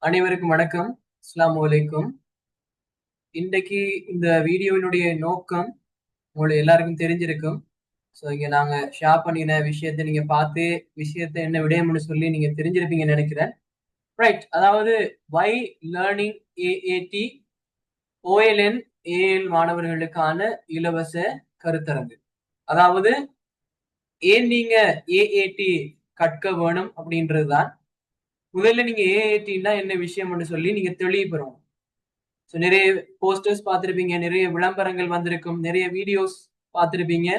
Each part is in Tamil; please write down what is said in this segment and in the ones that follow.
அனைவருக்கும் வணக்கம். அஸ்ஸலாமு அலைக்கும். இன்றைக்கு இந்த வீடியோவினுடைய நோக்கம் உங்களுக்கு எல்லாருக்கும் தெரிஞ்சிருக்கும். ஸோ இங்க நாங்க ஷேர் பண்ணின விஷயத்தை நீங்க பார்த்து விஷயத்தை என்ன விடயம்னு சொல்லி நீங்க தெரிஞ்சிருப்பீங்கன்னு நினைக்கிறேன். ரைட். அதாவது வை லேர்னிங் ஏஏடி ஓஎல்என் ஏஎல் மாணவர்களுக்கான இலவச கருத்தரங்கு. அதாவது ஏன் நீங்க ஏஏடி கற்க வேணும் அப்படின்றதுதான். முதல்ல நீங்க ஏஏடின்னா என்ன விஷயம்னு சொல்லி நீங்க தெளிவுபெறணும். ஸோ நிறைய போஸ்டர்ஸ் பார்த்துருப்பீங்க, நிறைய விளம்பரங்கள் வந்திருக்கும், நிறைய வீடியோஸ் பார்த்துருப்பீங்க.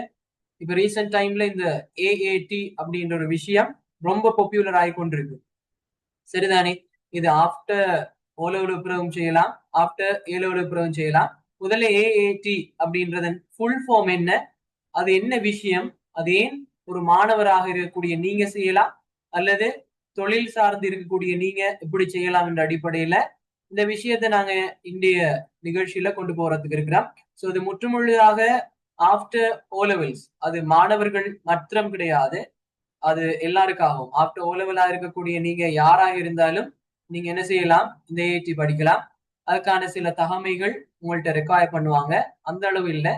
இப்போ ரீசெண்ட் டைம்ல இந்த ஏஏடி அப்படின்ற ஒரு விஷயம் ரொம்ப பாப்புலர் ஆகி கொண்டிருக்கு. சரிதானே? இது ஆஃப்டர் ஓ லெவல் பிறகும் செய்யலாம், ஆஃப்டர் ஏ லெவல் பிறகும் செய்யலாம். முதல்ல ஏஏடி அப்படின்றதன் ஃபுல் ஃபார்ம் என்ன, அது என்ன விஷயம், அது ஏன் ஒரு மாணவராக இருக்கக்கூடிய நீங்க செய்யலாம், அல்லது தொழில் சார்ந்து இருக்கக்கூடிய நீங்க எப்படி செய்யலாம் என்ற அடிப்படையில இந்த விஷயத்தை நாங்க இந்திய நிகழ்ச்சியில கொண்டு போறதுக்கு இருக்கிறோம். சோ இது முற்றுமுழுதாக ஆஃப்டர் ஓ லெவல்ஸ், அது மாணவர்கள் மாத்திரம் கிடையாது, அது எல்லாருக்காகவும். ஆஃப்டர் ஓ லெவலா இருக்கக்கூடிய நீங்க யாராக இருந்தாலும் நீங்க என்ன செய்யலாம், இந்த ஏடி படிக்கலாம். அதுக்கான சில தகமைகள் உங்கள்ட்ட ரெக்கார்ட் பண்ணுவாங்க. அந்த அளவு இல்ல,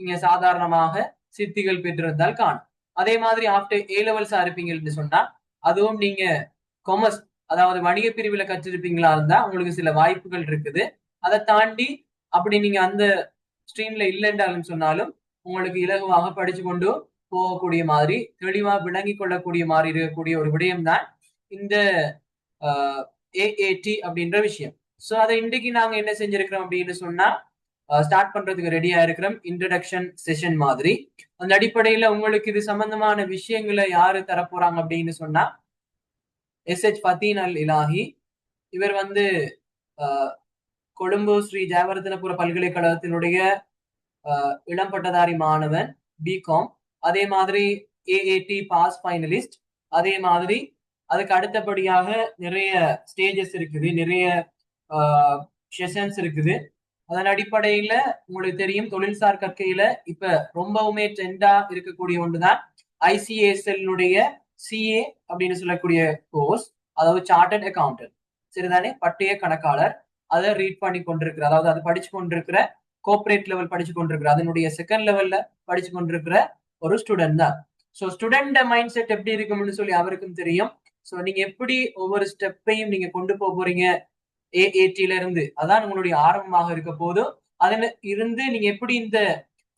நீங்க சாதாரணமாக சித்திகள் பெற்றிருந்தால் காணும். அதே மாதிரி ஆஃப்டர் ஏ லெவல்ஸா இருப்பீங்கன்னு சொன்னா அதுவும் நீங்க கொமர்ஸ், அதாவது வணிக பிரிவுல கற்றிருப்பீங்களா இருந்தா உங்களுக்கு சில வாய்ப்புகள் இருக்குது. அதை தாண்டி அப்படி நீங்க அந்த ஸ்ட்ரீம்ல இல்லைன்றாலும் சொன்னாலும் உங்களுக்கு இலகுவாக படிச்சு கொண்டு போகக்கூடிய மாதிரி, தெளிவா விளங்கி கொள்ளக்கூடிய மாதிரி இருக்கக்கூடிய ஒரு விடயம் தான் இந்த ஏஏடி அப்படின்ற விஷயம். சோ அதை இன்றைக்கு நாங்க என்ன செஞ்சிருக்கிறோம் அப்படின்னு சொன்னா ஸ்டார்ட் பண்றதுக்கு ரெடியா இருக்கிறோம். இன்ட்ரடக்ஷன் செஷன் மாதிரி. அந்த அடிப்படையில உங்களுக்கு இது சம்பந்தமான விஷயங்களை யாரு தரப்போறாங்க அப்படின்னு சொன்னா எஸ்ஹெச் ஃபத்தீன் அல் இலாஹி. இவர் வந்து கொழும்பு ஸ்ரீ ஜெயவர்தனபுர பல்கலைக்கழகத்தினுடைய இளம் பட்டதாரி மாணவன், பிகாம். அதே மாதிரி ஏஏடி பாஸ் ஃபைனலிஸ்ட். அதே மாதிரி அதுக்கு அடுத்தபடியாக நிறைய ஸ்டேஜஸ் இருக்குது, நிறைய செஷன்ஸ் இருக்குது. அதன் அடிப்படையில உங்களுக்கு தெரியும், தொழில்சார் கற்கையில இப்ப ரொம்பவுமே ட்ரெண்டா இருக்கக்கூடிய ஒன்றுதான் ஐசிஏஎஸ்எல் சிஏ அப்படின்னு சொல்லக்கூடிய கோர்ஸ். அதாவது சார்ட்டர்ட் அக்கௌண்டன்ட், சரிதானே, பட்டய கணக்காளர். அதை ரீட் பண்ணி கொண்டிருக்கிற, அதாவது அதை படிச்சு கொண்டிருக்கிற, கோஆபரேட் லெவல் படிச்சு கொண்டிருக்கிற, அதனுடைய செகண்ட் லெவல்ல படிச்சு கொண்டிருக்கிற ஒரு ஸ்டூடெண்ட் தான். ஸோ ஸ்டூடெண்ட் மைண்ட் செட் எப்படி இருக்கும்னு சொல்லி அவருக்கும் தெரியும். ஸோ நீங்க எப்படி ஒவ்வொரு ஸ்டெப்பையும் நீங்க கொண்டு போக போறீங்க ஏஏடில இருந்து, அதான் உங்களுடைய ஆரம்பமாக இருக்க போதும். அதுல இருந்து நீங்க எப்படி இந்த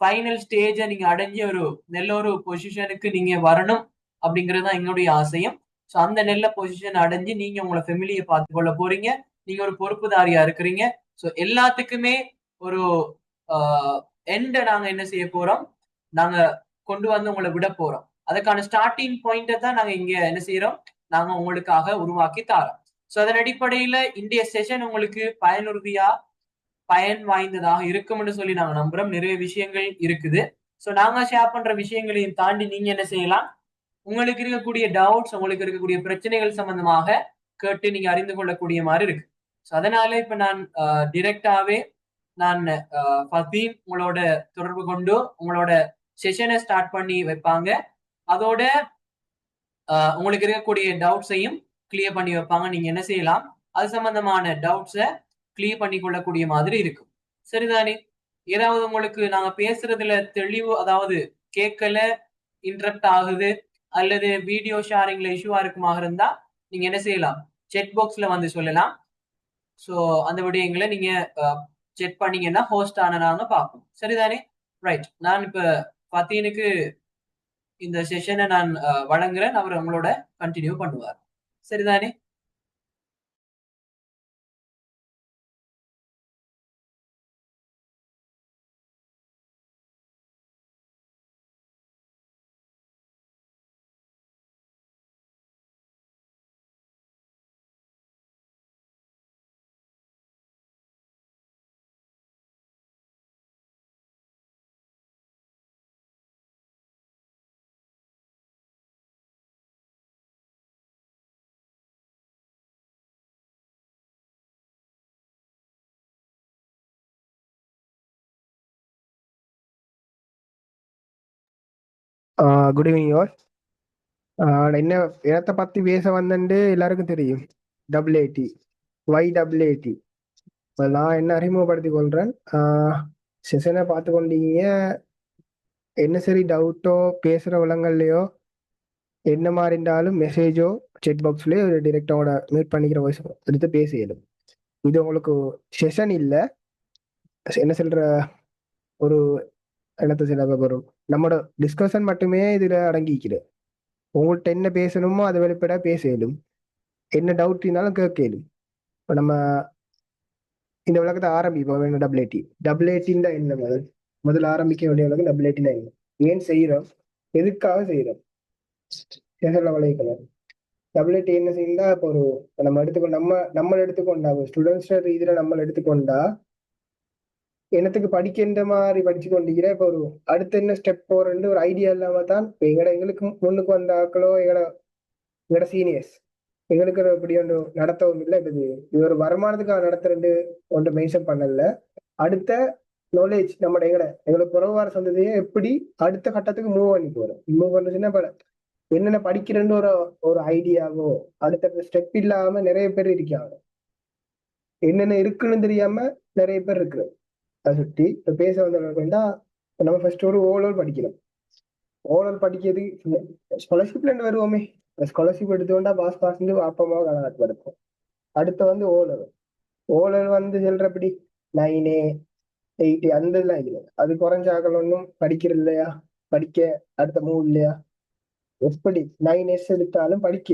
ஃபைனல் ஸ்டேஜ நீங்க அடைஞ்ச ஒரு நல்ல ஒரு பொசிஷனுக்கு நீங்க வரணும் அப்படிங்கிறது தான் எங்களுடைய ஆசையும். ஸோ அந்த நல்ல பொசிஷன் அடைஞ்சு நீங்க உங்களை ஃபெமிலியை பார்த்து கொள்ள போறீங்க. நீங்க ஒரு பொறுப்புதாரியா இருக்கிறீங்க. ஸோ எல்லாத்துக்குமே ஒரு எண்ட நாங்க என்ன செய்ய போறோம், நாங்க கொண்டு வந்து உங்களை விட போறோம். அதுக்கான ஸ்டார்டிங் பாயிண்ட தான் நாங்க இங்க என்ன செய்யறோம், நாங்க உங்களுக்காக உருவாக்கி தாரோம். சோ அதன் அடிப்படையில இன்றைய செஷன் உங்களுக்கு பயனுறுதியா, பயன் வாய்ந்ததாக இருக்கும்னு சொல்லி நாங்க நம்புறோம். நிறைய விஷயங்கள் இருக்குது. சோ நாங்க ஷேர் பண்ற விஷயங்களையும் தாண்டி நீங்க என்ன செய்யலாம், உங்களுக்கு இருக்கக்கூடிய டவுட்ஸ், உங்களுக்கு இருக்கக்கூடிய பிரச்சனைகள் சம்பந்தமாக கேட்டு நீங்க அறிந்து கொள்ளக்கூடிய மாதிரி இருக்கு. சோ அதனால இப்ப நான் டிரெக்டாவே நான் ஃபதீம் உங்களோட தொடர்பு கொண்டு உங்களோட செஷனை ஸ்டார்ட் பண்ணி வைப்பாங்க. அதோட உங்களுக்கு இருக்கக்கூடிய டவுட்ஸையும் கிளியர் பண்ணி வைப்பாங்க. நீங்க என்ன செய்யலாம், அது சம்பந்தமான டவுட்ஸை கிளியர் பண்ணி கொள்ளக்கூடிய மாதிரி இருக்கும். சரிதானே? ஏதாவது உங்களுக்கு நாங்க பேசுறதுல தெளிவு, அதாவது கேட்கல, இன்டரப்ட் ஆகுது, அல்லது வீடியோ ஷேரிங்ல இஷ்யூவா இருக்குமாக இருந்தா நீங்க என்ன செய்யலாம், செக் பாக்ஸ்ல வந்து சொல்லலாம். சோ அந்த விடயங்களை நீங்க செக் பண்ணீங்கன்னா ஹோஸ்ட் ஆன நாங்க பார்ப்போம். சரிதானே? ரைட். நான் இப்ப ஃபத்தீனுக்கு இந்த செஷனை நான் வழங்குறேன். அவர் உங்களோட கண்டினியூ பண்ணுவார். சரிதானே? Good evening your. என்ன இடத்தை பற்றி பேச வந்தேன்ட்டு எல்லாருக்கும் தெரியும். WID YAAT. நான் என்ன அறிமுகப்படுத்திக் கொள்றேன். செஷனை பார்த்து கொண்டீங்க. என்ன சரி டவுட்டோ பேசுற விலங்கல்லையோ என்ன மாதிரி இருந்தாலும் மெசேஜோ செட் பாக்ஸ்லயோ டிரெக்டாக மீட் பண்ணிக்கிற வாய்ஸ் எடுத்து பேசிடும். இது உங்களுக்கு செஷன் இல்லை, என்ன சொல்ற, ஒரு என்னத்த சில வரும் நம்மளோட டிஸ்கஷன் மட்டுமே இதுல அடங்கிக்குது. உங்கள்கிட்ட என்ன பேசணுமோ அதை வெளிப்பட பேசலும், என்ன டவுட் இருந்தாலும் கேட்கலும். இப்போ நம்ம இந்த உலகத்தை ஆரம்பிப்போம் வேணும். WAT என்ன முதல்ல ஆரம்பிக்க வேண்டிய உலகம் WAT என்ன, ஏன் செய்யறோம், எதுக்காக செய்யறோம், வளைக்கலாம். WAT என்ன செய்யலாம். இப்போ ஒரு நம்ம எடுத்துக்கொண்டு நம்ம எடுத்துக்கொண்டா ஸ்டூடெண்ட்ஸ் இதுல நம்ம எடுத்துக்கொண்டா என்னத்துக்கு படிக்கின்ற மாதிரி படிச்சு கொண்டிருக்கிற. இப்போ ஒரு அடுத்த என்ன ஸ்டெப் போறேன்னு ஒரு ஐடியா இல்லாம தான் இப்போ எங்களுக்கு முன்னுக்கு வந்த ஆக்களோ எங்களோட சீனியர்ஸ் எங்களுக்கு இப்படி ஒன்று நடத்தவும் இல்லை. இது ஒரு வருமானத்துக்காக நடத்துறது ஒன்று மென்ஷன் பண்ணல. அடுத்த நாலேஜ் நம்ம எங்களுக்கு புறவார சந்ததியை எப்படி அடுத்த கட்டத்துக்கு மூவ் பண்ணுச்சுன்னா என்னென்ன படிக்கிறேன்னு ஒரு ஐடியாவோ அடுத்த ஸ்டெப் இல்லாம நிறைய பேர் இருக்காங்க. என்னென்ன இருக்குன்னு தெரியாம நிறைய பேர் இருக்கு. அதை சுற்றி இப்ப பேச வந்தா நம்ம ஃபர்ஸ்ட் ஒரு ஓவரால் படிக்கணும். ஓவரால் படிக்கிறது ஸ்காலர்ஷிப்ல இருந்து வருவோமே, ஸ்காலர்ஷிப் எடுத்துக்கொண்டா பாஸ் அப்பா அம்மாவை காலகட்டத்தில் படுப்போம். அடுத்து வந்து ஓலல் வந்து சொல்றபடி 9 8 அந்த இதெல்லாம் இல்லை. அது குறைஞ்சாக்கள் ஒன்றும் படிக்கிறது இல்லையா, படிக்க அடுத்த மூவ் இல்லையா. எப்படி 9S எடுத்தாலும் படிக்க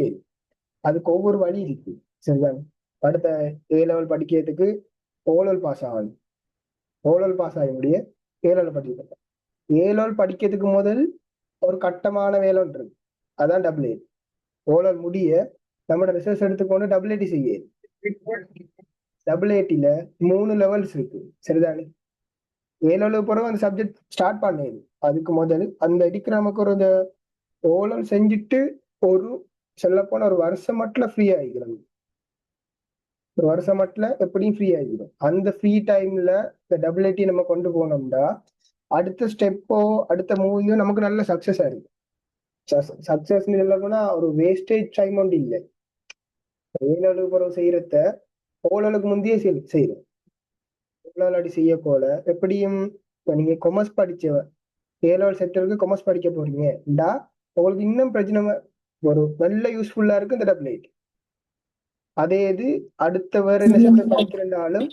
அதுக்கு ஒவ்வொரு வழி இருக்கு. சரிதான். அடுத்த A level படிக்கிறதுக்கு ஓலல் பாஸ் ஆகணும். ஓலல் பாஸ் ஆக முடிய A level படிக்க A level படிக்கிறதுக்கு முதல் ஒரு கட்டமான வேலை ஒன்று இருக்கு. அதான் WAT. ஓலல் முடிய நம்மளோட ரிசர்ச் எடுத்துக்கொண்டு WAT செய்ய. WAT-ல 3 லெவல்ஸ் இருக்கு. சரிதானே. A level பிறகு அந்த சப்ஜெக்ட் ஸ்டார்ட் பண்ணது. அதுக்கு முதல் அந்த எடுக்கிற நமக்கு ஒரு ஓலல் செஞ்சுட்டு ஒரு சொல்லப்போன ஒரு வருஷம் மட்டும் ஃப்ரீ ஆகிக்கிறோம். ஒரு வருஷம் மட்டும் எப்படியும் ஃப்ரீ ஆகிடும். அந்த ஃப்ரீ டைம்ல இந்த WAT நம்ம கொண்டு போனோம்னா அடுத்த ஸ்டெப்போ அடுத்த மூவியோ நமக்கு நல்ல சக்சஸ் ஆயிருக்கு. சக்சஸ் சொல்ல போனா ஒரு வேஸ்டேஜ் டைம் ஒன்று இல்லை. A-level பிறகு செய்யறத ஓலலுக்கு முந்தைய செய்யறோம். ஓலல் அடி செய்ய போல எப்படியும் இப்போ நீங்க கொமர்ஸ் படிச்ச A-level செக்டருக்கு கொமர்ஸ் படிக்க போறீங்கடா உங்களுக்கு இன்னும் பிரச்சனை ஒரு நல்ல யூஸ்ஃபுல்லா இருக்கு இந்த WAT. அதே இது அடுத்த வேற என்ன செக்டர் படிக்கிறனாலும்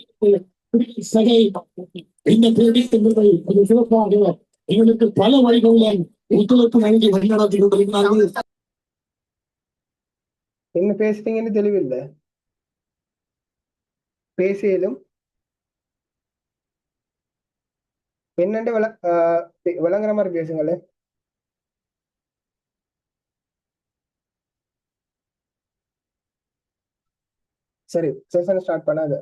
எங்களுக்கு பல வழிகளில் ஒத்துழைப்பு நல்கி வழிநடத்தி கொண்டிருக்கிறார்கள். என்ன பேசுறீங்கன்னு தெளிவில்லை. பேசியலும் என்னண்டு விளங்குற மாதிரி பேசுங்களே. சரி, செஷன் ஸ்டார்ட் பண்ணாது.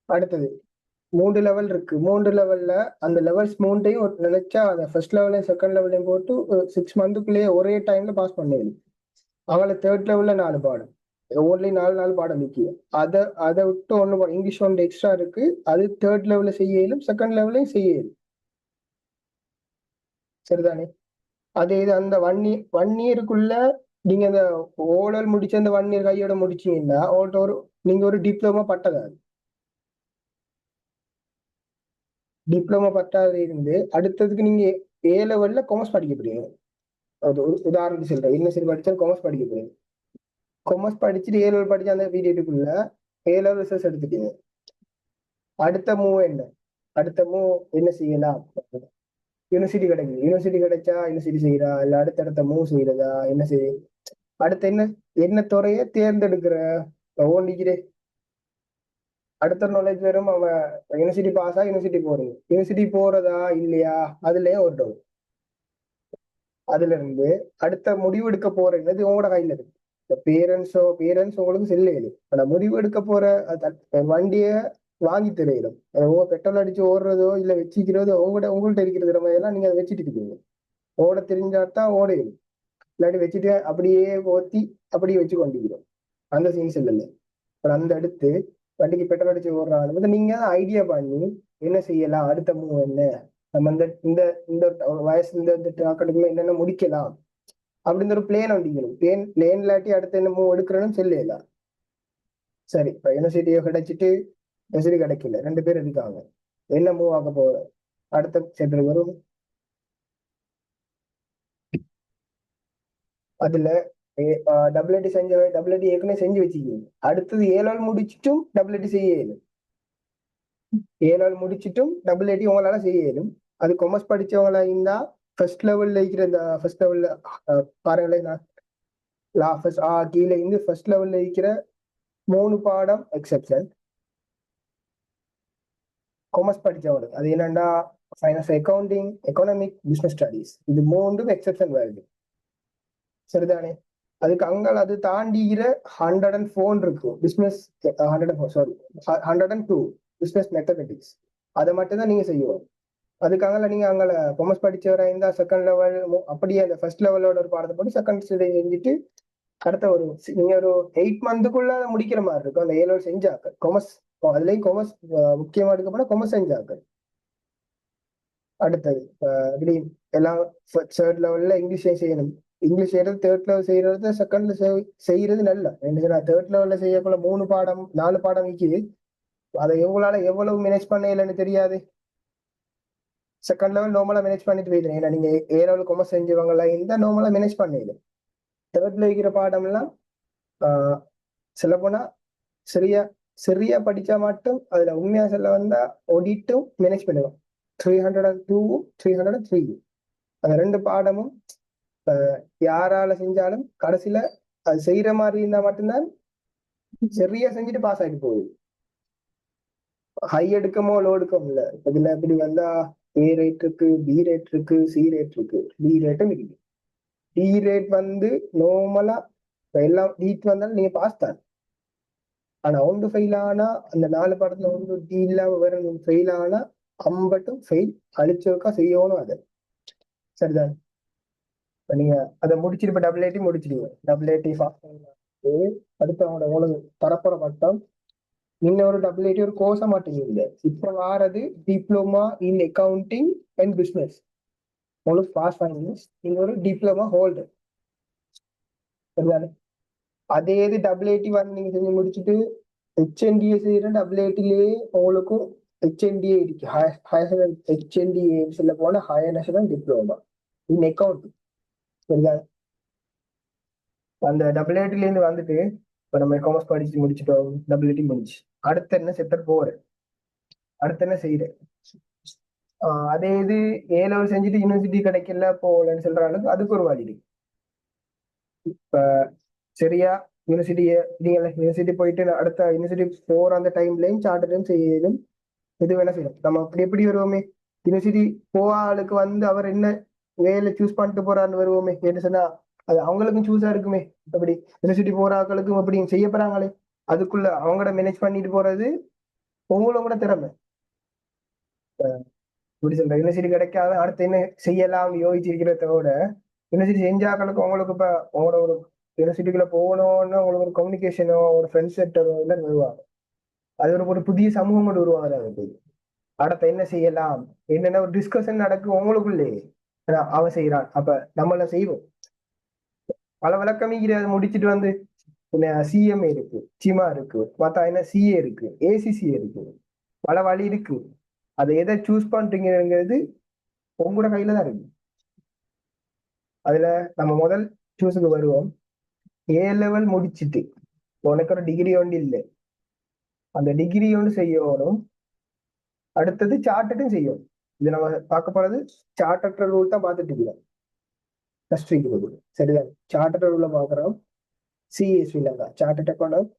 அடுத்தது 3 லெவல் இருக்கு. 3 லெவல்ல அந்த லெவல்ஸ் 3டையும் நினைச்சா அந்த ஃபர்ஸ்ட் லெவலையும் செகண்ட் லெவலையும் போட்டு 6 மந்த்துக்குள்ளேயே ஒரே டைம்ல பாஸ் பண்ணுவேன். அவங்கள தேர்ட் லெவல்ல 4 பாடம், ஒன்லி 4 பாடம் முக்கியம். அதை விட்டு ஒன்று இங்கிலீஷ் ஒன்று எக்ஸ்ட்ரா இருக்கு. அது தேர்ட் லெவல்ல செய்யலும் செகண்ட் லெவலையும் செய்யலும். சரிதானே. அதே இது அந்த 1 இயருக்குள்ள நீங்க அந்த ஓலல் முடிச்ச அந்த 1 இயர் கையோட முடிச்சீங்கன்னா நீங்க ஒரு டிப்ளமோ பட்டதா. டிப்ளமோ பட்டாது இருந்து அடுத்ததுக்கு நீங்க A-level காமர்ஸ் படிக்க போறீங்க. அது ஒரு உதாரணத்துக்கு சொல்றேன். என்ன சரி படிச்சா காமர்ஸ் படிக்க போறீங்க. காமர்ஸ் படிச்சுட்டு A-level படிச்ச அந்த பீரியடுக்குள்ள A-level ரிசல்ட்ஸ் எடுத்துட்டீங்க. அடுத்த மூவ் என்ன, அடுத்த மூவ் என்ன செய்யலாம். யூனிவர்சிட்டி கிடைக்குது. யூனிவர்சிட்டி கிடைச்சா யூனிவர்சிட்டி செய்யறா இல்ல அடுத்தடுத்த மூவ் செய்யறதா என்ன செய்ய. அடுத்து என்ன துறைய தேர்ந்தெடுக்கிற ஓண்டிக்கிறே. அடுத்த நாலேஜ் வரும். அவன் யூனிவர்சிட்டி பாஸா யூனிவர்சிட்டி போறது, யூனிவர்சிட்டி போறதா இல்லையா அதுலயே ஒரு டவுட். அதுல இருந்து அடுத்த முடிவு எடுக்க போறது உங்களோட கையில இருக்கு. பேரண்ட்ஸ் உங்களுக்கு செல்லையில ஆனா முடிவு எடுக்க போற வண்டிய வாங்கி தெரியலும். பெட்ரோல் அடிச்சு ஓடுறதோ இல்ல வச்சுக்கிறதோ உங்கள்கிட்ட இருக்கிற மாதிரிலாம் நீங்க அதை வச்சுட்டு இருக்கீங்க. ஓட தெரிஞ்சாதான் ஓடையும், இல்லாட்டி வச்சுட்டு அப்படியே ஓத்தி அப்படியே வச்சு கொண்டிருக்கிறோம். அந்த சீன்ஸ் இல்லை. அந்த அடுத்து வண்டிக்கு பெட்ரோல் அடிச்சு ஓடுறாங்க. நீங்க ஐடியா பண்ணி என்ன செய்யலாம், அடுத்த மூவ் என்ன, நம்ம இந்த இந்த வயசு இந்த டாக்கெட்டுக்குள்ள என்னென்ன முடிக்கலாம் அப்படின்னு ஒரு பிளேன் வண்டிக்கணும். பிளேன் இல்லாட்டி அடுத்த என்ன மூவ் எடுக்கிறோன்னு சொல்லலாம். சரி, இப்ப யூனிவர்சிட்டியோ கிடைச்சிட்டு யூனிவர்சிட்டி கிடைக்கல, 2 பேர் இருக்காங்க, என்ன மூவ் ஆக போகுது? அடுத்த சென்டர் வரும். அதுல டபிள்யூடி செஞ்ச டபிள்யூடி ஏற்கனவே செஞ்சு வச்சுக்கீங்க. அடுத்தது ஏழாள் முடிச்சிட்டும் டபிள்யூடி செய்ய இயலும். ஏழாள் முடிச்சிட்டும் டபிள்யூடி உங்களால செய்ய இயலும். அது கொமர்ஸ் படிச்சவங்களா இருந்தா ஃபர்ஸ்ட் லெவல்ல இருக்கிற இந்த ஃபர்ஸ்ட் லெவல்ல பாருங்களேன், கீழே இருந்து ஃபர்ஸ்ட் லெவல்ல இருக்கிற 3 பாடம் எக்ஸெப்ஷன் கொமர்ஸ் படிச்சவங்களுக்கு. அது என்னன்னா finance, accounting, economic, business studies, இது 3ம் எக்ஸெப்ஷன் வருது. சரிதானே? அதுக்கு அங்கால அது தாண்டிக்கிற 104 இருக்கு பிசினஸ், 104 சாரி 102 பிசினஸ் மேத்தமெட்டிக்ஸ். அதை மட்டும் தான் நீங்க செய்யணும். அதுக்காக நீங்க அங்கே கொமர்ஸ் படிச்சவராக இருந்தா செகண்ட் லெவல் அப்படியே அந்த ஃபர்ஸ்ட் லெவலோட ஒரு பாடத்தை போட்டு செகண்ட் செஞ்சுட்டு அடுத்த ஒரு நீங்க ஒரு 8 மந்த்துக்குள்ள முடிக்கிற மாதிரி இருக்கும். அந்த 7 லெவல் செஞ்சாக்க கொமர்ஸ், அதுலயும் கொமர்ஸ் முக்கியமா எடுக்கப்பட கொமர்ஸ் செஞ்சாக்க. அடுத்தது இப்படி எல்லாம் தேர்ட் லெவல்ல இங்கிலீஷ் செய்யணும். இங்கிலீஷ் செய்யறது தேர்ட் லெவல் செய்யறது செகண்ட்ல செய்யறது நல்ல. தேர்ட் லெவல்ல செய்யக்குள்ள 3 பாடம் 4 பாடம் விற்கிது. அதை எங்களால எவ்வளவு மேனேஜ் பண்ண இல்லைன்னு தெரியாது. செகண்ட் லெவல் நார்மலா மேனேஜ் பண்ணிட்டு போயிடுறேன். ஏன்னா நீங்க ஏ லெவல் கொமர்ஸ் செஞ்சவங்களா இருந்தா நார்மலா மேனேஜ் பண்ணிடு. தேர்ட்ல வைக்கிற பாடம் எல்லாம் சொல்ல போனா சரியா சரியா படிச்சா மட்டும் அதுல உண்மையா சொல்ல வந்தா ஒடிட்டும் மேனேஜ் பண்ணுவோம். 302 303 அந்த 2 பாடமும் யாரால செஞ்சாலும் கடைசியில அது செய்யற மாதிரி இருந்தா மட்டும்தான் சரியா செஞ்சுட்டு பாஸ் ஆகிட்டு போகுது. ஹை எடுக்கமோ லோ எடுக்கமோ இல்ல. இதுல இப்படி வந்தா ஏ ரேட் இருக்கு, பி ரேட் இருக்கு, சி ரேட் இருக்கு, டி ரேட்டும் இருக்கு. டி ரேட் வந்து நார்மலா எல்லாம் டீட் வந்தாலும் நீங்க பாஸ் தான். ஆனா ஒன்று ஃபெயில் ஆனா அந்த 4 பாடத்துல ஒன்று டி இல்லாம வேற ஃபெயில் ஆனா அம்பட்டும் ஃபெயில் அழிச்சோக்கா செய்யணும் அதை. சரிதான்? இப்ப நீங்க அதை முடிச்சிட்டு இப்ப டபிள்யூடி முடிச்சிடுங்க. டபிள்யூடி அடுத்து அவங்களோட உங்களுக்கு தரப்புற பட்டம் இன்னொரு டபிள்யூடி ஒரு கோர்ஸ மாட்டீங்க. இப்ப வாரது diploma in accounting and business. உங்களுக்கு பாஸ் பண்ணி நீங்க ஒரு டிப்ளமா ஹோல்டர். சரிதானே? அதே இது டபிள்யூடி வந்து நீங்க செஞ்சு முடிச்சுட்டு ஹெச்என்டிஏ செய்யற டபிள்யூடிலேயே உங்களுக்கும் ஹெச்என்டிஏ இருக்கு. ஹெச்என்டிஏ சொல்ல போனா higher national diploma in accounting. சரிதானே? அந்த டபிள்யூடில இருந்து வந்துட்டு இப்ப நம்ம காமர்ஸ் படிச்சு முடிச்சுட்டோம், டபிள்யூடி முடிச்சு அடுத்து என்ன செட்டப் போறேன், அடுத்து என்ன செய்யறேன். அதே இது ஏ லெவல் செஞ்சுட்டு யூனிவர்சிட்டி கிடைக்கல போகலன்னு சொல்ற அளவுக்கு அதுக்கு ஒரு வழி இருக்கு. இப்ப சரியா யூனிவர்சிட்டி போயிட்டு அடுத்த யூனிவர்சிட்டி போற அந்த டைம்லயும் சார்ட்டர்டையும் செய்யணும். இது வேணா செய்யணும். நம்ம அப்படி எப்படி வருவோமே, யூனிவர்சிட்டி போக ஆளுக்கு வந்து அவர் என்ன வேலை சூஸ் பண்ணிட்டு போறான்னு வருவோமே. என்ன சொன்னா அது அவங்களுக்கும் சூஸா இருக்குமே. அப்படி யூனிவர்சிட்டி போற ஆட்களுக்கும் அப்படி செய்ய போறாங்களே, அதுக்குள்ள அவங்களோட மேனேஜ் பண்ணிட்டு போறது உங்களோட திறமை. இப்படி சொல்ற யூனிவர்சிட்டி கிடைக்காத அடுத்து என்ன செய்யலாம் யோசிச்சிருக்கிறத விட யூனிவர்சிட்டி செஞ்சாக்களுக்கு உங்களுக்கு இப்ப உங்களோட ஒரு யூனிவர்சிட்டிக்குள்ள போகணும்னு உங்களுக்கு ஒரு கம்யூனிகேஷனோ ஒரு ஃப்ரெண்ட்ஸ் செட்டோ எல்லாம் வருவாங்க. அது ஒரு புதிய சமூகம் கொண்டு உருவாங்க. அடுத்த என்ன செய்யலாம் என்னென்ன ஒரு டிஸ்கஷன் நடக்கும் உங்களுக்குள்ளே. அவன் செய்யறான் அப்ப நம்மள செய்வோம். பல விளக்கமிக்கிறது முடிச்சுட்டு வந்து சிஎம்ஏ இருக்கு, சிமா இருக்கு, மத்தா என்ன சிஏ இருக்கு, ஏசிசி இருக்கு, பல வழி இருக்கு. அதை எதை சூஸ் பண்றீங்கிறது உங்களோட கையில தான் இருக்கு. அதுல நம்ம முதல் சூஸுக்கு வருவோம். ஏ லெவல் முடிச்சுட்டு உனக்கு ஒரு டிகிரி ஒன்று இல்லை, அந்த டிகிரி ஒன்று செய்யணும். அடுத்தது சார்ட்டர்டும் செய்யும். இது நம்ம பார்க்க போறது சார்ட்டர் ரூல் தான் பார்த்துட்டு இருக்கிறோம். சரிதான்? சார்ட்டர் ரூல பாக்குறோம். CA Sri Lanka chartered account,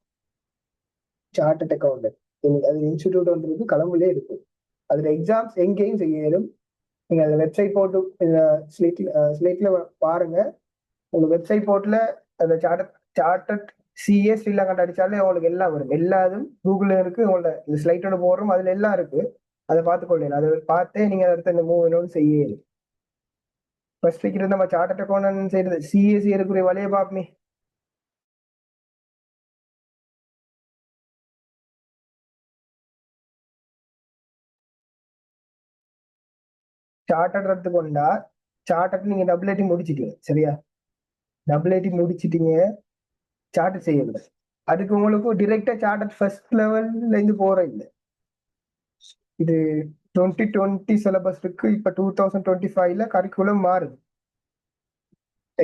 chartered account அது இன்ஸ்டிடியூட் ஒன்று இருக்கு, கலம்புலே இருக்கு. அதுல எக்ஸாம்ஸ் எங்கேயும் செய்யணும். நீங்க அந்த வெப்சைட் போட்டு ஸ்லேட்ல பாருங்க. உங்க வெப்சைட் போர்ட்ல அந்த சார்ட்டர்ட் சிஏ ஸ்ரீலங்கா அடிச்சாலே உங்களுக்கு எல்லாம் வரும். எல்லாரும் கூகுள்ல இருக்கு. உங்களோட இந்த ஸ்லைட்டோட போடுறோம், அதுல எல்லாம் இருக்கு. அதை பார்த்துக்கொள்ளலாம். அதை பார்த்தே நீங்க அடுத்த இந்த மூவ் வேணும்னு செய்யணும். ஃபர்ஸ்ட் வைக்கிறது நம்ம சார்ட்டர்ட் அக்கௌண்ட் செய்யறது சிஎஸ்சி இருக்கிற வழியை பார்ப்போமே. சார்ட்டர்ட் எடுத்துக்கொண்டா சார்ட்டர்ட் நீங்க டபிள்யூடி முடிச்சிட்டீங்க. சரியா? டபிள்யூடி முடிச்சிட்டீங்க, சார்ட்டர் செய்யக்கூடாது. அதுக்கு உங்களுக்கு டிரெக்டா சார்ட்டர் ஃபர்ஸ்ட் லெவல்ல இருந்து போற இல்லை. இது 2020 சிலபஸ் இருக்கு. இப்ப 2025ல கரிக்குலம் மாறுது.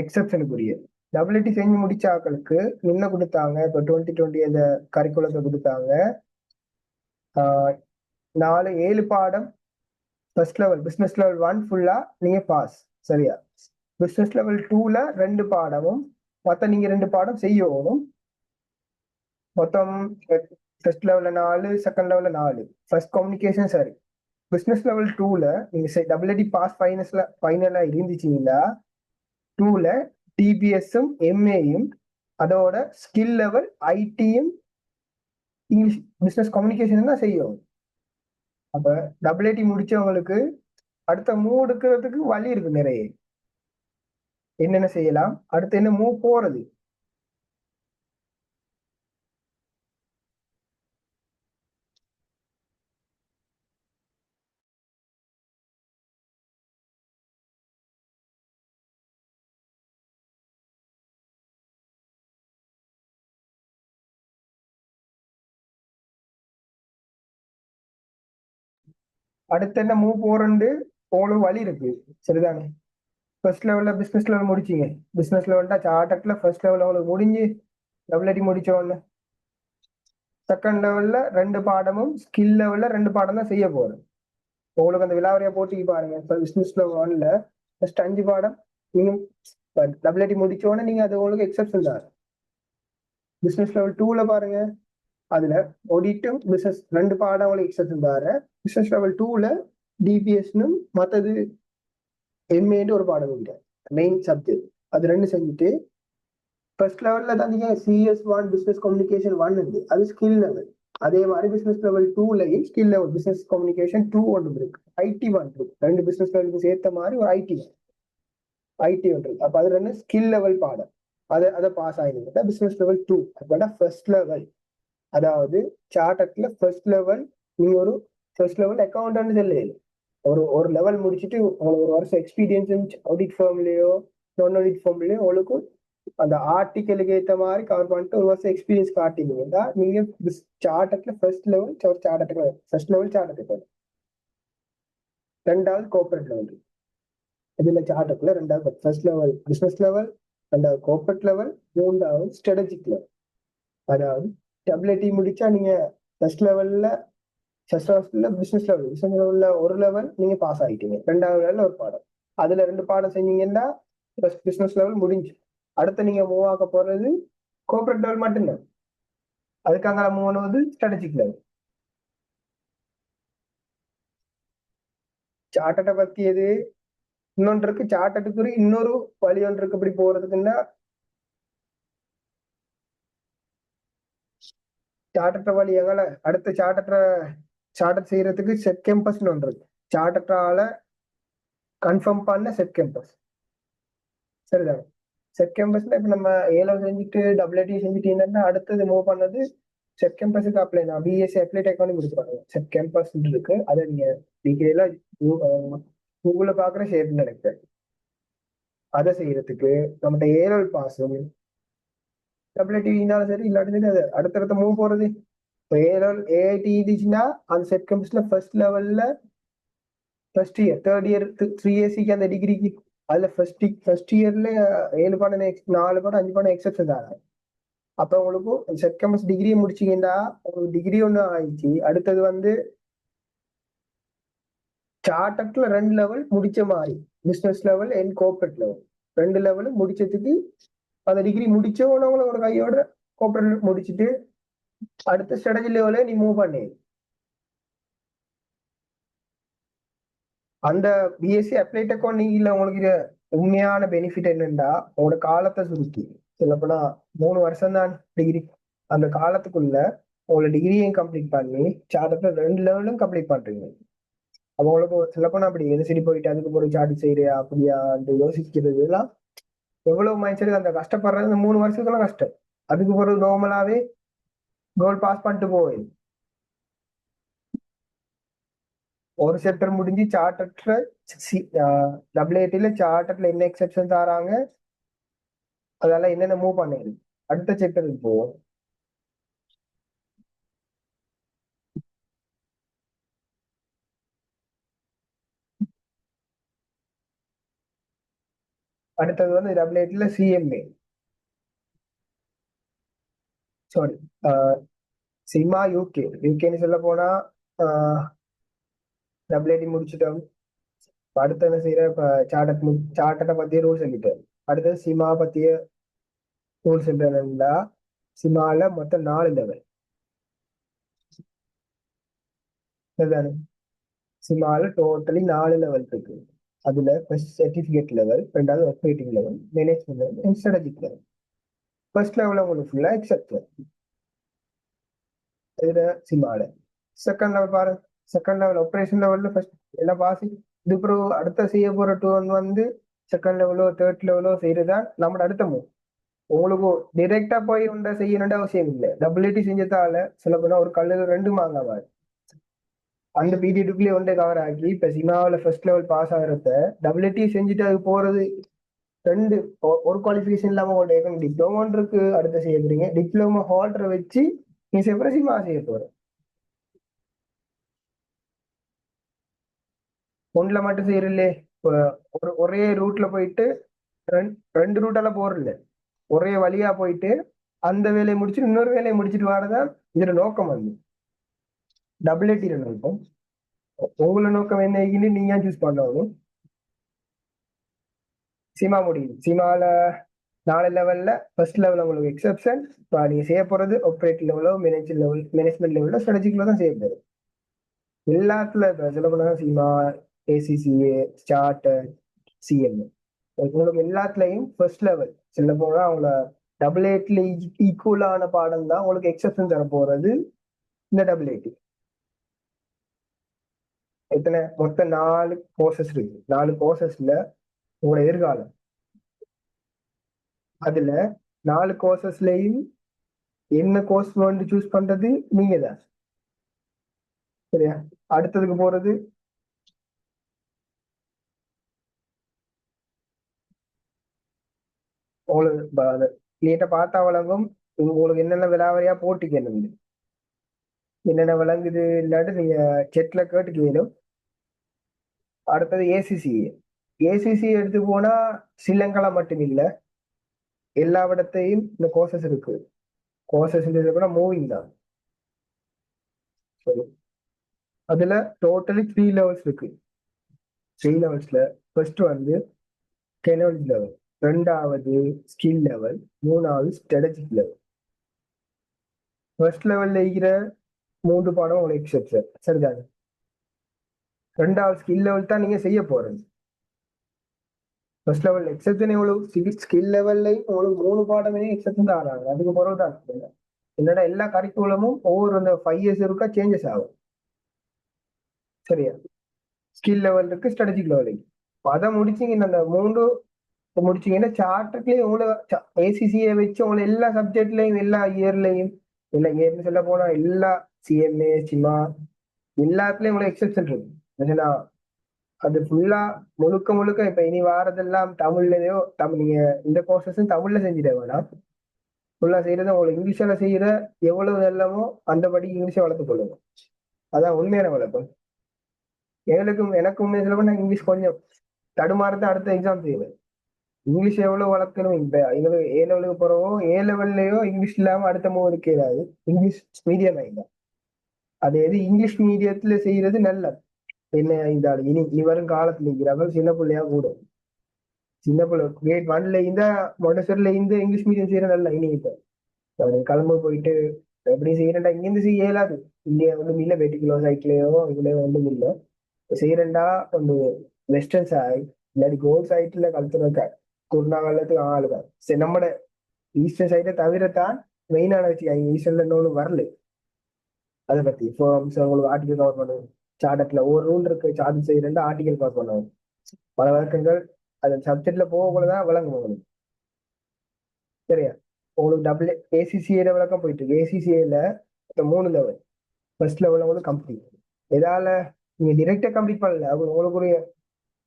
எக்ஸப்ஷனுக்குரிய டபிள்யூடி செஞ்சு முடிச்ச ஆட்களுக்கு என்ன கொடுத்தாங்க? இப்போ 2020 அந்த கரிக்குலத்தை கொடுத்தாங்க. 7 பாடம் ஃபர்ஸ்ட் லெவல் பிசினஸ் லெவல் 1 ஃபுல்லா நீங்க பாஸ். சரியா? பிசினஸ் லெவல் 2ல 2 பாடமும் மொத்தம் நீங்க 2 பாடம் செய்யணும். மொத்தம் ஃபர்ஸ்ட் லெவல்ல 4, செகண்ட் லெவல்ல 4. ஃபர்ஸ்ட் கம்யூனிகேஷன் சரி. பிசினஸ் லெவல் 2ல நீங்க டபிள்யூடி பாஸ் ஃபைனலா இருந்துச்சுங்களா 2ல டிபிஎஸும் எம்ஏயும் அதோட ஸ்கில் லெவல் ஐடியும் இங்கிலீஷ் பிசினஸ் கம்யூனிகேஷன் தான் செய்யும். அப்ப டபிள்யூடி முடிச்சவங்களுக்கு அடுத்த மூவ் எடுக்கிறதுக்கு வழி இருக்கு நிறைய. என்னென்ன செய்யலாம், அடுத்து என்ன மூவ் போறது. அடுத்து என்ன மூவ் போறேன்னு போல வழி இருக்கு. சரிதானே? ஃபர்ஸ்ட் லெவல்ல பிசினஸ் லெவல் முடிச்சிங்க. பிசினஸ் லெவல்டா சார்ட்டர்ல ஃபர்ஸ்ட் லெவல் உங்களுக்கு முடிஞ்சு டபிள்யூடி முடிச்ச உடனே செகண்ட் லெவல்ல 2 பாடமும் ஸ்கில் லெவல்ல 2 பாடம் தான் செய்ய போறேன். உங்களுக்கு அந்த விலாவரியா போட்டிக்கு பாருங்க. இப்போ பிசினஸ் லெவல் 1ல ஃபர்ஸ்ட் 5 பாடம் நீங்க டபிள்யூடி முடிச்ச உடனே நீங்க அது உங்களுக்கு எக்ஸப்ஷன் தான். பிசினஸ் லெவல் 2ல பாருங்க, அதுல ஆடிட்டும் பிசினஸ் 2 பாடம் உங்களுக்கு எக்ஸப்ஷன் தாரு. பிசினஸ் லெவல் 2ல டிபிஎஸ்னும் மற்றது எம்ஏன்னு ஒரு பாடம் உண்டு, மெயின் சப்ஜெக்ட். அது 2 செஞ்சுட்டு ஃபர்ஸ்ட் லெவல்ல தான் நீங்க CS1 பிசினஸ் கம்யூனிகேஷன் 1 இருக்கு, அது ஸ்கில் லெவல். அதே மாதிரி பிசினஸ் லெவல் 2லயும் ஸ்கில் லெவல் பிசினஸ் கம்யூனிகேஷன் 2 ஒன்று இருக்கு, ஐடி 1 இருக்கு. 2 பிசினஸ் லெவலுக்கு சேர்த்த மாதிரி ஒரு ஐடி ஒன்று இருக்கு. அப்ப அது 2 ஸ்கில் லெவல் பாடம். அதை பாஸ் ஆகிருந்தா பிசினஸ் லெவல் 2. அப்படா ஃபர்ஸ்ட் லெவல், அதாவது சார்ட்டர்ல ஃபர்ஸ்ட் லெவல். நீங்க ஒரு ஃபர்ஸ்ட் லெவல் அக்கௌண்டன்ட் சொல்லு, ஒரு லெவல் முடிச்சுட்டு உங்களுக்கு ஒரு வருஷம் எக்ஸ்பீரியன்ஸ் ஆடிட் ஃபார்ம்லயோ நான் ஆடிட் ஃபார்ம்லயோ உங்களுக்கு அந்த ஆர்டிக்கலுக்கு ஏற்ற மாதிரி கவர் பண்ணிட்டு ஒரு வருஷம் எக்ஸ்பீரியன்ஸ் காட்டினீங்கன்னா நீங்க சார்ட்டர்ல first level charter first level charter. 2வது கோஆபரேட் லெவல். இதுல சார்ட்டர்ல 2வது ஃபர்ஸ்ட் லெவல் பிசினஸ் லெவல், 2வது கோஆபரேட் லெவல், 3வது ஸ்ட்ராட்டஜிக் லெவல். அதாவது டபிள்யூடி முடிச்சா நீங்க ஃபர்ஸ்ட் லெவல்ல பிசினஸ் லெவல்ல ஒரு லெவல் நீங்க பாஸ் ஆகிட்டீங்க. 2வது லெவல்ல ஒரு பாடம், அதுல 2 பாடம் செஞ்சீங்கன்னா பிசினஸ் லெவல் முடிஞ்சு. அடுத்து நீங்க மூவ் ஆக போறது கோஆபரேட் லெவல் மட்டும்தான். அதுக்காக மூவ் ஆனது ஸ்ட்ராட்டஜிக் லெவல். சார்ட்டரை பத்தி எது இன்னொன்று இருக்கு, சார்ட்டருக்கு இன்னொரு வழி ஒன்று இருக்கு இப்படி போறதுக்குன்னா. சார்ட்டர் வழி எங்களை அடுத்த சார்ட்டர் செய்யறதுக்கு செட் கேம்பஸ்ன்னு ஒன்று இருக்கு. சார்ட்டரால கன்ஃபார்ம் பண்ண செட் கேம்பஸ். சரிதானே? செட் கேம்பஸ்ல இப்ப நம்ம ஏலம் செஞ்சுட்டு டபிள்யூடி செஞ்சுட்டீங்கன்னா அடுத்தது மூவ் பண்ணது செட் கேம்பஸுக்கு அப்ளை தான். பிஎஸ்சி அப்ளைட் அக்கௌண்ட் முடிச்சுப்பாங்க. செட் கேம்பஸ் இருக்கு, அதை நீங்க டீட்டெயிலா கூகுள்ல பாக்குற ஷேப் நினைக்கிறேன். அதை செய்யறதுக்கு நம்மகிட்ட ஏஎல் பாஸும் டபிள்யூடினாலும் சரி இல்லாட்டி சரி அது அடுத்தடுத்த மூவ் போறது. இப்போ ஏஎல் ஏஐடி இருந்துச்சுன்னா அந்த செட் கேம்பஸ்ல ஃபர்ஸ்ட் லெவல்ல ஃபர்ஸ்ட் இயர் தேர்ட் இயர் 3 இயர்ஸுக்கு அந்த டிகிரிக்கு அதுல ஃபர்ஸ்ட் இயர்ல 7 பாடம் 4 பாடம் 5 பாடம் எக்ஸப்ஷன் தான். அப்ப உங்களுக்கு செட் கேம்பஸ் டிகிரியை முடிச்சீங்கன்னா உங்களுக்கு டிகிரி ஒன்று ஆயிடுச்சு. அடுத்தது சார்ட்டர்ல 2 லெவல் முடிச்ச மாதிரி business level and cooperate level 2 லெவலும் முடிச்சதுக்கு அந்த டிகிரி முடிச்சவனவங்கள ஒரு கையோட கோஆபரேட் முடிச்சுட்டு அடுத்த ஸ்ட்ராட்டஜி லெவலே நீ மூவ் பண்ணி அந்த பிஎஸ்சி அப்ளைட் அக்கௌண்ட் நீங்க உங்களுக்கு உண்மையான பெனிஃபிட் என்னன்னா உங்களோட காலத்தை சுருக்கி சொல்லப்போனா 3 வருஷம் தான் டிகிரி. அந்த காலத்துக்குள்ள உங்களோட டிகிரியும் கம்ப்ளீட் பண்ணி சார்ட்டர்ல 2 லெவலும் கம்ப்ளீட் பண்றீங்க. அவங்களுக்கு சொல்லப்போனா அப்படி எது சரி போயிட்டு அதுக்கு ஒரு சார்ட் செய்யறியா அப்படியா அந்த யோசிக்கிறது எல்லாம் எவ்வளவு மைண்ட் செட். அந்த கஷ்டப்படுறது இந்த 3 வருஷத்துலாம் கஷ்டம். அதுக்கு பிறகு நார்மலாவே கோல் பாஸ் பண்ணிட்டு போவேன். ஒரு செப்டர் முடிஞ்சு சார்ட்டர்ல டபிள்யூஐடில சார்ட்டர்ல என்ன எக்ஸெப்ஷன் தராங்க, அதெல்லாம் என்னென்ன மூவ் பண்ணேன் அடுத்த செப்டருக்கு போவோம். அடுத்தது வந்து டபிள்யூ8ல சிஎம்ஏ, சாரி, சிமா யூகே. யூகேன்னு சொல்ல போனா டபிள்யூஐடி முடிச்சுட்டோம். இப்ப அடுத்து என்ன செய்யற? இப்ப சார்ட்டை பத்திய ரூல்ஸ் சொல்லிட்டேன். அடுத்தது சிமா பத்திய ரூல்ஸ் என்னன்னா, சிமால மொத்தம் 4 லெவல். சரிதானே? சிமால டோட்டலி 4 லெவல் இருக்கு. அதுல ஃபர்ஸ்ட் சர்டிபிகேட் லெவல், ரெண்டாவது operating level, management level and strategic level. First level உங்களுக்கு ஃபுல்லா எக்ஸப்ட் இதுல சிமால. செகண்ட் லெவல் பாருங்க. செகண்ட் லெவல் ஆப்ரேஷன் லெவல்ல ஃபர்ஸ்ட் எல்லாம் பாசி. இது அப்புறம் அடுத்த செய்ய போற டூர் வந்து செகண்ட் லெவலோ தேர்ட் லெவலோ செய்யறதுதான் நம்மளோட அடுத்த மூவ். உங்களுக்கு டைரெக்டா போய் உண்ட செய்யணுன்ற அவசியம் இல்லை. டபுள் செஞ்சதால சொல்ல போனா ஒரு கல்லுல 2 மாங்காய். அந்த பீரியடுக்குள்ளேயே ஒன்றை கவர் ஆகி இப்ப சினிமாவில் ஃபர்ஸ்ட் லெவல் பாஸ் ஆகிறத டபுள் செஞ்சுட்டு அது போறது ரெண்டு. ஒரு குவாலிஃபிகேஷன் இல்லாம உங்கள்ட்ட டிப்ளமோ இருக்கு, அடுத்த செய்ய போறீங்க. டிப்ளமோ ஹோல்டரை வச்சு நீ செப்பர சினிமா செய்ய போற. ஒன்றுல மட்டும் செய்யறல்லே. ஒரே ரூட்ல போயிட்டு ரெண்டு ரூட்டால போறல, ஒரே வழியா போயிட்டு அந்த வேலையை முடிச்சுட்டு இன்னொரு வேலையை முடிச்சுட்டு வரதான் இதுல நோக்கம் வந்து டபுள் நோக்கம். உங்களோட நோக்கம் என்ன நீங்க சூஸ் பண்ணணும். சிமா முடியுது. சிமால 4 லெவல்ல ஃபர்ஸ்ட் லெவல் உங்களுக்கு எக்ஸப்ஷன். இப்போ நீங்க செய்ய போறது ஆப்ரேட்டிங் லெவலோ மேனேஜ்மெண்ட் லெவலோ ஸ்ட்ராட்டஜிக் தான் செய்ய போறது. எல்லாத்துல இப்ப சொல்ல போனா சிமா, ஏசிசிஏ, ஸ்டார்டர், சிஎம், உங்களுக்கு எல்லாத்துலயும் ஃபர்ஸ்ட் லெவல் சொல்ல போனா அவங்கள டபுள்8ல ஈக்குவலான பாடம் தான் உங்களுக்கு எக்ஸப்ஷன் தர போறது. இந்த டபுள்8 எத்தனை மொத்தம் 4 கோர்சஸ் இருக்கு. 4 கோர்சஸ்ல உங்களோட எதிர்காலம். அதுல 4 கோர்சஸ்லயும் என்ன கோர்ஸ் வந்து சூஸ் பண்றது நீங்க தான். சரியா? அடுத்ததுக்கு போறது உங்களுக்கு கிளியட்டா பார்த்தா வழங்கும். உங்களுக்கு என்னென்ன விலாவரியா போட்டிக்கணும், என்னென்ன விளங்குது இல்லாட்டி நீங்க செட்ல கேட்டுக்கு வேணும். அடுத்தது ஏசிசிஏ. ஏசிசி எடுத்து போனா ஸ்ரீலங்கால மட்டும் இல்ல, எல்லா இடத்தையும் இந்த கோர்சஸ் இருக்கு. கோர்சஸ் கூட மூவிங் தான். சரி, அதுல டோட்டலி 3 லெவல்ஸ் இருக்கு. 3 லெவல்ஸ்ல ஃபர்ஸ்ட் வந்து கெனோலஜி லெவல், ரெண்டாவது ஸ்கில் லெவல், மூணாவது ஸ்ட்ராட்டஜிக் லெவல். ஃபர்ஸ்ட் லெவல்ல இருக்கிற 3 பாடம் உங்களுக்கு எக்ஸப்ஷன். சரிதானே? ரெண்டாவது ஸ்கில் லெவல் தான் நீங்க செய்ய போறது. ஃபர்ஸ்ட் லெவல் எக்ஸப்ஷன் எவ்வளவு? ஸ்கில் லெவல்ல உங்களுக்கு 3 பாடமே எக்ஸப்ஷன் தான் ஆறாங்க. அதுக்கு பிறகு தான் என்னோட எல்லா கரிக்குலமும் ஒவ்வொரு அந்த 5 இயர்ஸ் இருக்கா சேஞ்சஸ் ஆகும். சரியா? ஸ்கில் லெவல் இருக்கு, ஸ்ட்ராட்டஜிக் லெவல் இருக்கு. அதை முடிச்சீங்கன்னா அந்த 3 முடிச்சீங்கன்னா சார்ட்டர்லயும் உங்களுக்கு ஏசிசியை வச்சு உங்களுக்கு எல்லா சப்ஜெக்ட்லயும் எல்லா இயர்லயும், எல்லா இயர்னு சொல்ல போனா எல்லா சிஎம்ஏ சிமா எல்லாத்துலயும் உங்களுக்கு எக்ஸப்ஷன் இருக்கு. அது ஃபுல்லா முழுக்க முழுக்க இப்ப இனி வாரதெல்லாம் தமிழ்லயோ, நீங்க இந்த கோர்சஸும் தமிழ்ல செஞ்சிட வேணாம். ஃபுல்லா செய்யறது உங்களுக்கு இங்கிலீஷ்ல செய்யற எவ்வளவு எல்லாமோ அந்தபடி இங்கிலீஷை வளர்த்து கொள்ளுங்க. அதான் உண்மையான வளர்ப்பு. எனக்கு உண்மையை சொல்ல போனா இங்கிலீஷ் கொஞ்சம் தடுமாறதான் அடுத்த எக்ஸாம் செய்வேன். இங்கிலீஷ் எவ்வளவு வளர்க்கணும். இப்ப எங்களுக்கு A லெவலுக்கு போறவோ A லெவல்லையோ இங்கிலீஷ் இல்லாம அடுத்த மூவ் இருக்காது. இங்கிலீஷ் மீடியம் ஆயிடும். அது எது இங்கிலீஷ் மீடியத்துல செய்யறது நல்லது. என்ன இந்த இனி வரும் காலத்துல இருக்கிறாங்க சின்ன பிள்ளையா கூட, சின்ன பிள்ளை கிரேட் 1ல இந்த மொடசர்ல இந்த இங்கிலீஷ் மீடியம் செய்யற நல்ல. இனி இப்ப கிளம்பு போயிட்டு எப்படி செய்யறா இங்கிருந்து செய்ய இயலாது. இங்கே ஒன்றும் இல்லை, வெட்டிக்கலோ சைக்கிளையோ இதுல ஒன்றும் இல்லை. செய்யறா ಒಂದು வெஸ்டர்ன் சைட் இல்லாட்டி கோல் சைட்ல கல்த்துறக்க குருநாகலத்துக்கு ஆளுதான். சரி, நம்மட ஈஸ்டர்ன் சைடை தவிரத்தான் மெயினான வச்சு ஈஸ்டர்ல இன்னொன்று வரல. அதை பத்தி ஃபார்ம்ஸ் உங்களுக்கு ஆர்டிகல் கவர் பண்ணுவோம். சார்ட்டர்ல ஒரு ரூல் இருக்கு, சார்ட் செய்யறேன் ஆர்டிகல் கவர் பண்ணுவோம். பல வழக்கங்கள் அது சப்ஜெக்ட்ல போகக்கூடதான் விளங்கும் உங்களுக்கு. சரியா? உங்களுக்கு டபுள் ஏசிசிஏ விளக்கம் போயிட்டு இருக்கு. ஏசிசிஏல 3 லெவல். ஃபர்ஸ்ட் லெவல் உங்களுக்கு கம்ப்ளீட். எதால நீங்க டிரெக்டா கம்ப்ளீட் பண்ணல. உங்களுக்கு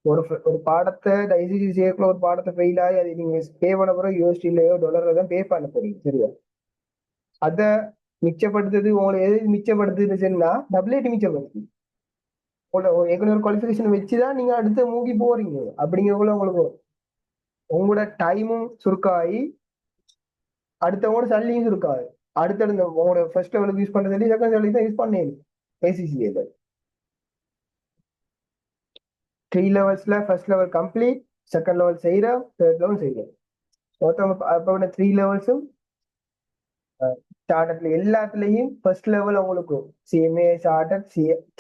ஒரு ஒரு பாடத்தை ஐசிசிசிஏக்குள்ள ஒரு பாடத்தை ஃபெயில் ஆகி அது நீங்க பே பண்ண பிறகு யூஎஸ்டிலயோ டாலர்ல தான் பே பண்ண போறீங்க. சரியா? அதை மிச்சப்படுத்துறது உங்களுக்கு எது மிச்சப்படுத்துதுன்னா டபுள்8 மிச்சப்படுத்து. உங்களோட ஏற்கனவே ஒரு குவாலிஃபிகேஷன் வச்சுதான் நீங்க அடுத்த மூவி போறீங்க. அப்படிங்கக்குள்ள உங்களுக்கு உங்களோட டைமும் சுருக்காகி அடுத்தவங்களோட சல்லியும் சுருக்காது. அடுத்தடுத்த உங்களோட ஃபர்ஸ்ட் லெவலுக்கு யூஸ் பண்ண சொல்லி செகண்ட் லெவலுக்கு தான் யூஸ் பண்ணேன். ஏசிசிஏல 3 லெவல்ஸ்ல first level complete, second level செய்யறோம், தேர்ட் லெவல் செய்யறோம். மொத்தம் அப்போ 3 லெவல்ஸும் ஸ்டார்டர்ல எல்லாத்துலயும் ஃபர்ஸ்ட் லெவல் உங்களுக்கு சிஎம்ஏ ஸ்டார்டர்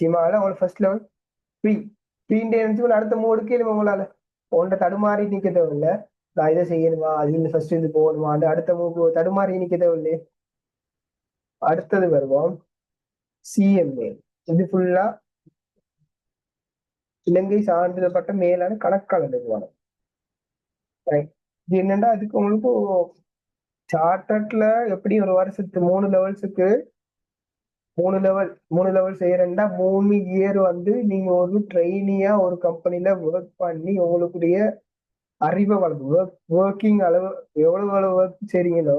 சிமால உங்களுக்கு ஃபர்ஸ்ட் லெவல் ஃப்ரீ ஃப்ரீண்டே நினைச்சு அடுத்த மூடுக்கே உங்களால உன்ட தடுமாறி நிக்க தேவையில்ல. நான் இதை செய்யணுமா, அது ஃபர்ஸ்ட் இது போகணுமா, அந்த அடுத்த மூக்கு தடுமாறி நிக்க தேவையில்லை. அடுத்தது வருவோம் சிஎம்ஏ. இது ஃபுல்லா இலங்கை சான்றிதழப்பட்ட மேலான கணக்காளர் நிறுவனம். இது என்னன்னா அதுக்கு உங்களுக்கு சார்ட்டர்ட்ல எப்படி ஒரு வருஷத்துக்கு 3 லெவல்ஸுக்கு 3 லெவல் செய்யறேன்னா 3 இயர் வந்து நீங்க ஒரு ட்ரெயினியா ஒரு கம்பெனில ஒர்க் பண்ணி உங்களுக்குடைய அறிவை வளர்ந்து ஒர்க்கிங் அளவு எவ்வளவு ஒர்க் செய்றீங்களோ,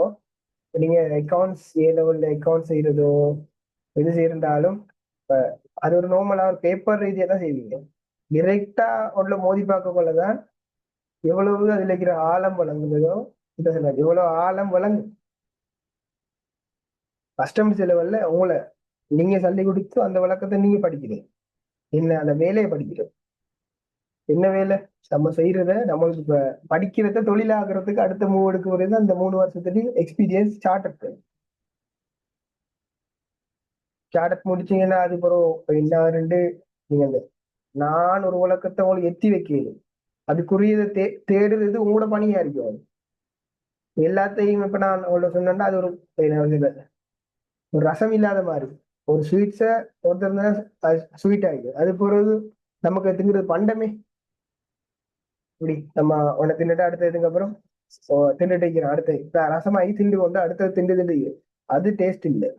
நீங்க அக்கௌண்ட்ஸ் லெவல்ல அக்கௌண்ட் செய்யறதோ எது செய்யறதாலும் அது ஒரு நார்மலா ஒரு பேப்பர் ரீதியா தான் செய்வீங்க. டிரெக்டா உள்ள மோதி பார்க்க கொள்ளதான் எவ்வளவு அதுல இருக்கிற ஆழம் வழங்குதோ இதை சொல்லாது எவ்வளவு ஆழம் வழங்கு கஸ்டமர் லெவல்ல உங்களை நீங்க சொல்லி கொடுத்து அந்த விளக்கத்தை நீங்க படிக்கிறீங்க. என்ன அந்த வேலையை படிக்கிறோம். என்ன வேலை நம்ம செய்யறத நம்மளுக்கு இப்ப படிக்கிறத தொழிலாகிறதுக்கு அடுத்த மூவ் எடுக்க வருது. அந்த 3 வருஷத்துலயும் எக்ஸ்பீரியன்ஸ் ஸ்டார்ட் முடிச்சீங்கன்னா அது பிறகு என்ன ரெண்டு நீங்க நான் ஒரு விளக்கத்தை உங்களுக்கு எத்தி வைக்கணும். அதுக்குரியதை தேடுறது உங்களோட பணியா இருக்கும். அது எல்லாத்தையும் இப்ப நான் உங்களோட சொன்னேன்னா அது ஒரு ரசம் இல்லாத மாதிரி ஒரு ஸ்வீட்ஸை ஒருத்தர் ஸ்வீட் ஆகிடும். அது பிறகு நமக்கு திங்கிறது பண்டமே. இப்படி நம்ம உன்னை தின்னுட்டு அடுத்த இதுக்கு அப்புறம் தின்னுட்டு வைக்கிறோம். அடுத்த ரசமாகி திண்டு கொண்டு அடுத்தது திண்டு அது டேஸ்ட் இல்லை.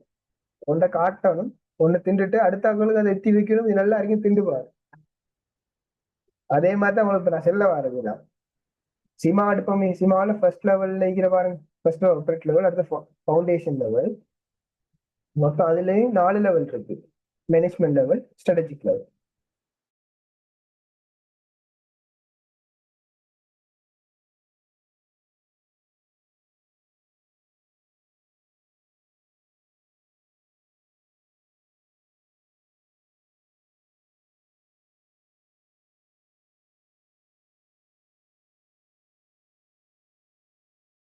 உன்னை காட்டணும், ஒன்னு தின்றுட்டு அடுத்தவங்களுக்கு அதை எத்தி வைக்கணும். இது நல்லா இருக்கும் திண்டு பாரு. அதே மாதிரி தான் உங்களுக்கு நான் செல்ல வரதுதான். சிமா அடுப்பமே சிமாவில ஃபர்ஸ்ட் லெவல்ல இருக்கிற பாருங்க. ஃபர்ஸ்ட் லெவல் அடுத்த ஃபவுண்டேஷன் லெவல், மொத்தம் அதுலயும் 4 லெவல் இருக்கு. Management level, strategic level.